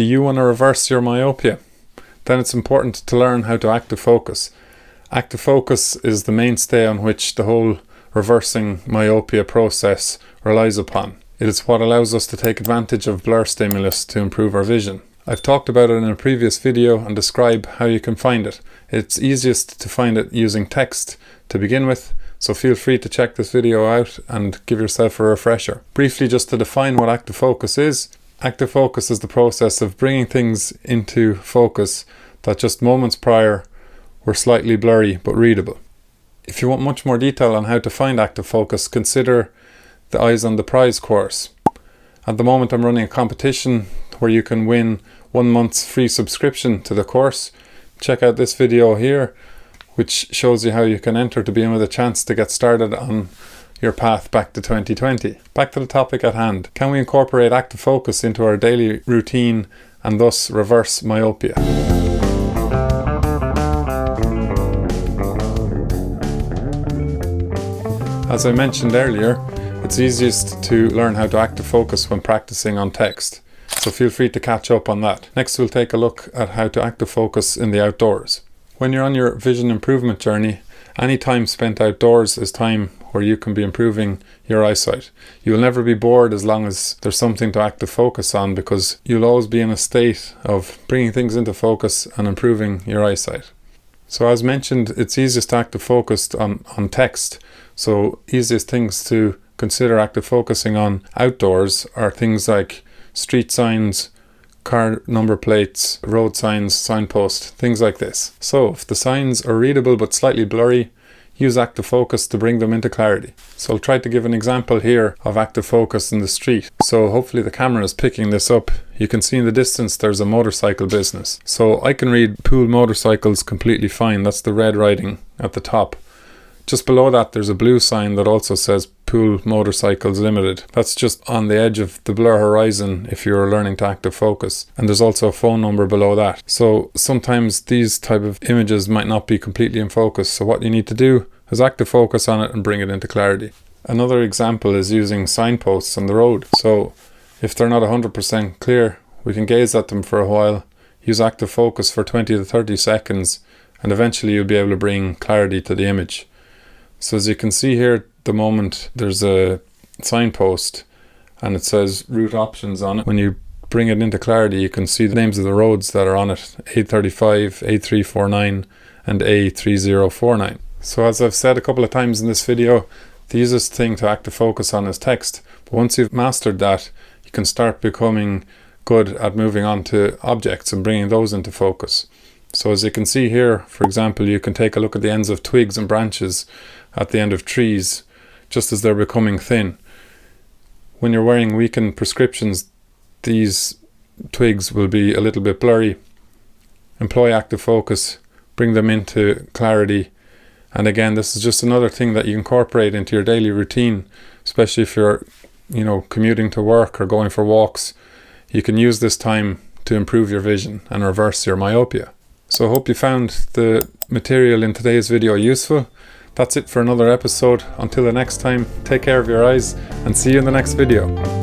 Do you want to reverse your myopia? Then it's important to learn how to active focus. Active focus is the mainstay on which the whole reversing myopia process relies upon. It is what allows us to take advantage of blur stimulus to improve our vision. I've talked about it in a previous video and describe how you can find it. It's easiest to find it using text to begin with, so feel free to check this video out and give yourself a refresher. Briefly, just to define what active focus is. Active focus is the process of bringing things into focus that just moments prior were slightly blurry but readable. If you want much more detail on how to find active focus, consider the Eyes on the Prize course. At the moment I'm running a competition where you can win 1 month's free subscription to the course. Check out this video here, which shows you how you can enter to be in with a chance to get started on your path back to 2020. Back to the topic at hand. Can we incorporate active focus into our daily routine and thus reverse myopia? As I mentioned earlier, it's easiest to learn how to active focus when practicing on text, so feel free to catch up on that. Next we'll take a look at how to active focus in the outdoors. When you're on your vision improvement journey, any time spent outdoors is time where you can be improving your eyesight. You will never be bored as long as there's something to active focus on, because you'll always be in a state of bringing things into focus and improving your eyesight. So as mentioned, it's easiest to active focus on text. So easiest things to consider active focusing on outdoors are things like street signs, car number plates, road signs, signposts, things like this. So if the signs are readable but slightly blurry, use active focus to bring them into clarity. So I'll try to give an example here of active focus in the street. So hopefully the camera is picking this up. You can see in the distance there's a motorcycle business. So I can read Pool Motorcycles completely fine. That's the red writing at the top. Just below that there's a blue sign that also says Pool Motorcycles Limited. That's just on the edge of the blur horizon if you're learning to active focus. And there's also a phone number below that. So sometimes these type of images might not be completely in focus. So what you need to do is active focus on it and bring it into clarity. Another example is using signposts on the road. So if they're not 100% clear, we can gaze at them for a while, use active focus for 20 to 30 seconds, and eventually you'll be able to bring clarity to the image. So as you can see here at the moment, there's a signpost and it says route options on it. When you bring it into clarity, you can see the names of the roads that are on it: A35, A349 and A3049. So as I've said a couple of times in this video, the easiest thing to active focus on is text. But once you've mastered that, you can start becoming good at moving on to objects and bringing those into focus. So as you can see here, for example, you can take a look at the ends of twigs and branches at the end of trees, just as they're becoming thin. When you're wearing weakened prescriptions, these twigs will be a little bit blurry. Employ active focus, bring them into clarity. And again, this is just another thing that you incorporate into your daily routine, especially if you're, commuting to work or going for walks. You can use this time to improve your vision and reverse your myopia. So I hope you found the material in today's video useful. That's it for another episode. Until the next time, take care of your eyes and see you in the next video.